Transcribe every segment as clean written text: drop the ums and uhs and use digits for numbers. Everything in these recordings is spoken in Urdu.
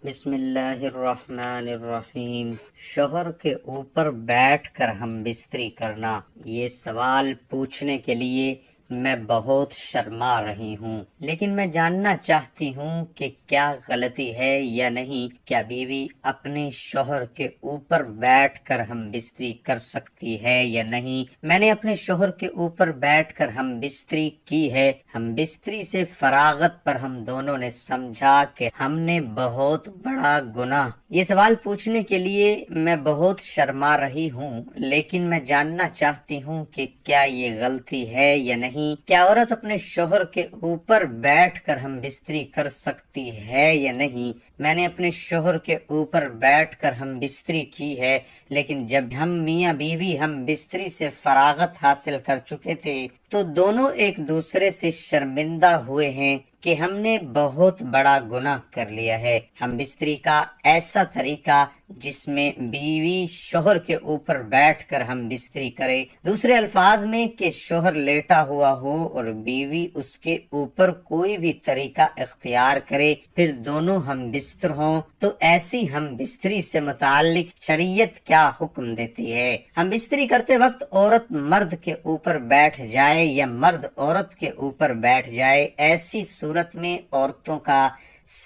بسم اللہ الرحمن الرحیم۔ شوہر کے اوپر بیٹھ کر ہم بستری کرنا، یہ سوال پوچھنے کے لیے میں بہت شرما رہی ہوں، لیکن میں جاننا چاہتی ہوں کہ کیا غلطی ہے یا نہیں۔ کیا بیوی اپنے شوہر کے اوپر بیٹھ کر ہم بستری کر سکتی ہے یا نہیں؟ میں نے اپنے شوہر کے اوپر بیٹھ کر ہم بستری کی ہے۔ ہم بستری سے فراغت پر ہم دونوں نے سمجھا کہ ہم نے بہت بڑا گناہ۔ یہ سوال پوچھنے کے لیے میں بہت شرما رہی ہوں، لیکن میں جاننا چاہتی ہوں کہ کیا یہ غلطی ہے یا نہیں۔ کیا عورت اپنے شوہر کے اوپر بیٹھ کر ہم بستری کر سکتی ہے یا نہیں؟ میں نے اپنے شوہر کے اوپر بیٹھ کر ہم بستری کی ہے، لیکن جب ہم میاں بیوی ہم بستری سے فراغت حاصل کر چکے تھے تو دونوں ایک دوسرے سے شرمندہ ہوئے ہیں کہ ہم نے بہت بڑا گناہ کر لیا ہے۔ ہم بستری کا ایسا طریقہ جس میں بیوی شوہر کے اوپر بیٹھ کر ہم بستری کرے، دوسرے الفاظ میں کہ شوہر لیٹا ہوا ہو اور بیوی اس کے اوپر کوئی بھی طریقہ اختیار کرے، پھر دونوں ہم بستر ہوں، تو ایسی ہم بستری سے متعلق شریعت کیا حکم دیتی ہے؟ ہم بستری کرتے وقت عورت مرد کے اوپر بیٹھ جائے یا مرد عورت کے اوپر بیٹھ جائے، ایسی صورت میں عورتوں کا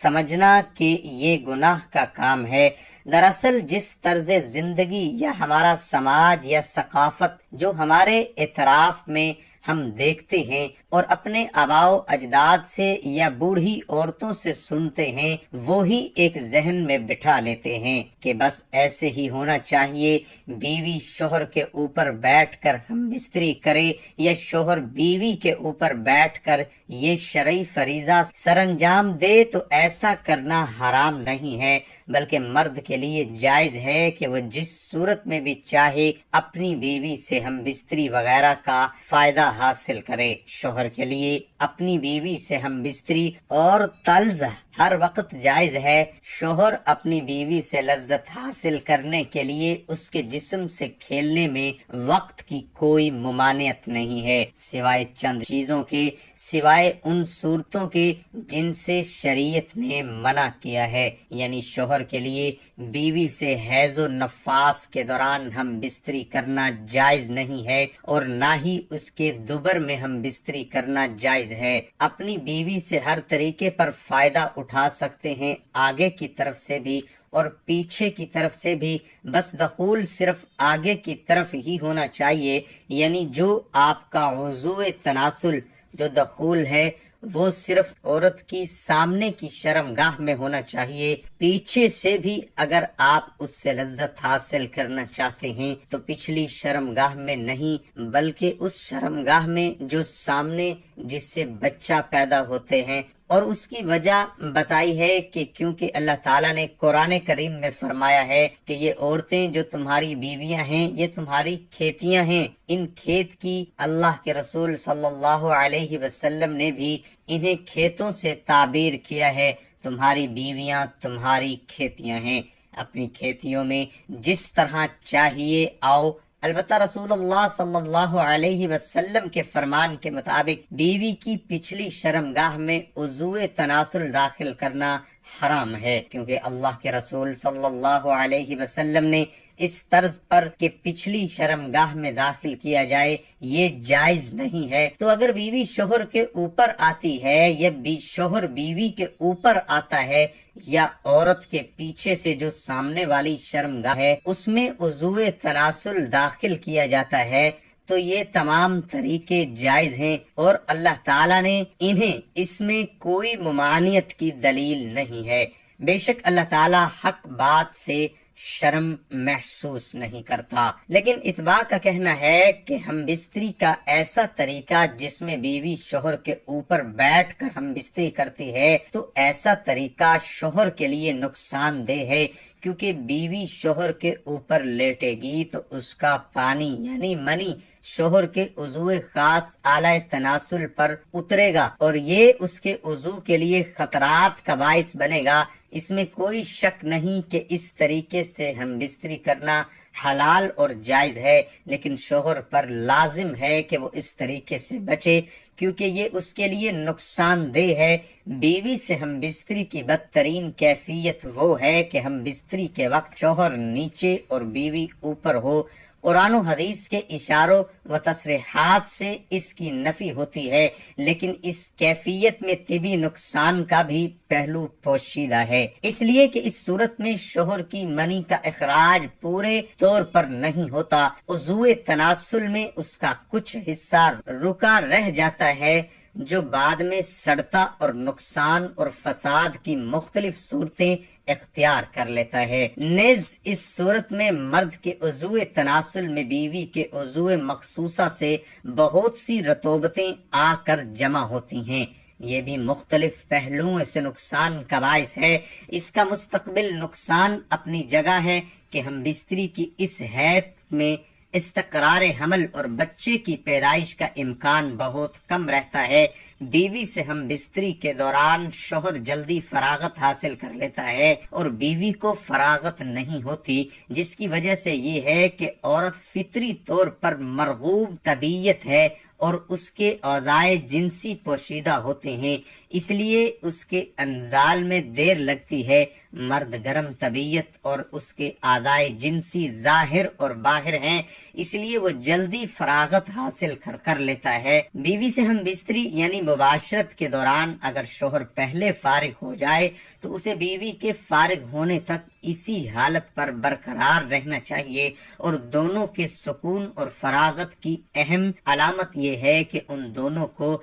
سمجھنا کہ یہ گناہ کا کام ہے۔ دراصل جس طرز زندگی یا ہمارا سماج یا ثقافت جو ہمارے اعتراف میں ہم دیکھتے ہیں اور اپنے آباء و اجداد سے یا بوڑھی عورتوں سے سنتے ہیں، وہی ایک ذہن میں بٹھا لیتے ہیں کہ بس ایسے ہی ہونا چاہیے، بیوی شوہر کے اوپر بیٹھ کر ہم بستری کرے یا شوہر بیوی کے اوپر بیٹھ کر یہ شرعی فریضہ سر انجام دے تو ایسا کرنا حرام نہیں ہے، بلکہ مرد کے لیے جائز ہے کہ وہ جس صورت میں بھی چاہے اپنی بیوی سے ہم بستری وغیرہ کا فائدہ حاصل کرے۔ شوہر کے لیے اپنی بیوی سے ہم بستری اور طلز ہر وقت جائز ہے۔ شوہر اپنی بیوی سے لذت حاصل کرنے کے لیے اس کے جسم سے کھیلنے میں وقت کی کوئی ممانعت نہیں ہے، سوائے چند چیزوں کے، سوائے ان صورتوں کے جن سے شریعت نے منع کیا ہے، یعنی شوہر کے لیے بیوی سے حیض و نفاس کے دوران ہم بستری کرنا جائز نہیں ہے، اور نہ ہی اس کے دبر میں ہم بستری کرنا جائز ہے۔ اپنی بیوی سے ہر طریقے پر فائدہ اٹھا سکتے ہیں، آگے کی طرف سے بھی اور پیچھے کی طرف سے بھی، بس دخول صرف آگے کی طرف ہی ہونا چاہیے، یعنی جو آپ کا عضو تناسل جو دخول ہے وہ صرف عورت کی سامنے کی شرمگاہ میں ہونا چاہیے۔ پیچھے سے بھی اگر آپ اس سے لذت حاصل کرنا چاہتے ہیں تو پچھلی شرمگاہ میں نہیں، بلکہ اس شرمگاہ میں جو سامنے جس سے بچہ پیدا ہوتے ہیں۔ اور اس کی وجہ بتائی ہے کہ کیونکہ اللہ تعالیٰ نے قرآن کریم میں فرمایا ہے کہ یہ عورتیں جو تمہاری بیویاں ہیں یہ تمہاری کھیتیاں ہیں، ان کھیت کی اللہ کے رسول صلی اللہ علیہ وسلم نے بھی انہیں کھیتوں سے تعبیر کیا ہے، تمہاری بیویاں تمہاری کھیتیاں ہیں، اپنی کھیتیوں میں جس طرح چاہیے آؤ۔ البتہ رسول اللہ صلی اللہ علیہ وسلم کے فرمان کے مطابق بیوی کی پچھلی شرمگاہ میں عضو تناسل داخل کرنا حرام ہے، کیونکہ اللہ کے رسول صلی اللہ علیہ وسلم نے اس طرز پر کہ پچھلی شرمگاہ میں داخل کیا جائے یہ جائز نہیں ہے۔ تو اگر بیوی شوہر کے اوپر آتی ہے یا شوہر بیوی کے اوپر آتا ہے یا عورت کے پیچھے سے جو سامنے والی شرمگاہ ہے اس میں عضو تناسل داخل کیا جاتا ہے تو یہ تمام طریقے جائز ہیں، اور اللہ تعالیٰ نے انہیں اس میں کوئی ممانعت کی دلیل نہیں ہے۔ بے شک اللہ تعالیٰ حق بات سے شرم محسوس نہیں کرتا، لیکن اتباع کا کہنا ہے کہ ہم بستری کا ایسا طریقہ جس میں بیوی شوہر کے اوپر بیٹھ کر ہم بستری کرتی ہے تو ایسا طریقہ شوہر کے لیے نقصان دہ ہے، کیونکہ بیوی شوہر کے اوپر لیٹے گی تو اس کا پانی یعنی منی شوہر کے عضو خاص اعلی تناسل پر اترے گا اور یہ اس کے عضو کے لیے خطرات کا باعث بنے گا۔ اس میں کوئی شک نہیں کہ اس طریقے سے ہم بستری کرنا حلال اور جائز ہے، لیکن شوہر پر لازم ہے کہ وہ اس طریقے سے بچے، کیونکہ یہ اس کے لیے نقصان دہ ہے۔ بیوی سے ہم بستری کی بدترین کیفیت وہ ہے کہ ہم بستری کے وقت شوہر نیچے اور بیوی اوپر ہو۔ قرآن و حدیث کے اشاروں و تصریحات سے اس کی نفی ہوتی ہے، لیکن اس کیفیت میں طبی نقصان کا بھی پہلو پوشیدہ ہے، اس لیے کہ اس صورت میں شوہر کی منی کا اخراج پورے طور پر نہیں ہوتا، عضو تناسل میں اس کا کچھ حصہ رکا رہ جاتا ہے جو بعد میں سڑتا اور نقصان اور فساد کی مختلف صورتیں اختیار کر لیتا ہے۔ نیز اس صورت میں مرد کے عضو تناسل میں بیوی کے عضو مخصوصہ سے بہت سی رطوبتیں آ کر جمع ہوتی ہیں۔ یہ بھی مختلف پہلوؤں سے نقصان کا باعث ہے۔ اس کا مستقبل نقصان اپنی جگہ ہے کہ ہم بستری کی اس حیث میں استقرار حمل اور بچے کی پیدائش کا امکان بہت کم رہتا ہے۔ بیوی سے ہم بستری کے دوران شوہر جلدی فراغت حاصل کر لیتا ہے اور بیوی کو فراغت نہیں ہوتی، جس کی وجہ سے یہ ہے کہ عورت فطری طور پر مرغوب طبیعت ہے اور اس کے اعضائے جنسی پوشیدہ ہوتے ہیں، اس لیے اس کے انزال میں دیر لگتی ہے۔ مرد گرم طبیعت اور اس کے اعضائے جنسی ظاہر اور باہر ہیں، اس لیے وہ جلدی فراغت حاصل کر لیتا ہے۔ بیوی سے ہم بستری یعنی مباشرت کے دوران اگر شوہر پہلے فارغ ہو جائے تو اسے بیوی کے فارغ ہونے تک اسی حالت پر برقرار رہنا چاہیے، اور دونوں کے سکون اور فراغت کی اہم علامت یہ ہے کہ ان دونوں کو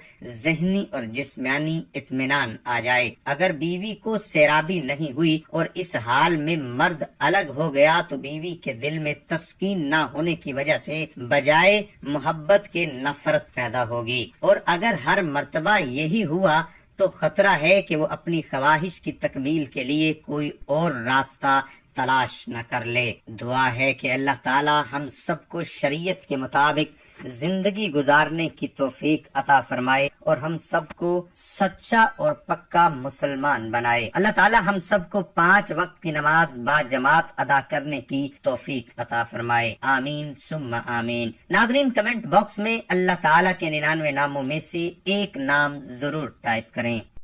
ذہنی اور جسمانی اطمینان آ جائے۔ اگر بیوی کو سیرابی نہیں ہوئی اور اس حال میں مرد الگ ہو گیا تو بیوی کے دل میں تسکین نہ ہونے کی وجہ سے بجائے محبت کے نفرت پیدا ہوگی، اور اگر ہر مرتبہ یہی ہوا تو خطرہ ہے کہ وہ اپنی خواہش کی تکمیل کے لیے کوئی اور راستہ تلاش نہ کر لے۔ دعا ہے کہ اللہ تعالی ہم سب کو شریعت کے مطابق زندگی گزارنے کی توفیق عطا فرمائے اور ہم سب کو سچا اور پکا مسلمان بنائے۔ اللہ تعالی ہم سب کو 5 وقت کی نماز با جماعت ادا کرنے کی توفیق عطا فرمائے، آمین ثم آمین۔ ناظرین، کمنٹ باکس میں اللہ تعالی کے 99 ناموں میں سے ایک نام ضرور ٹائپ کریں۔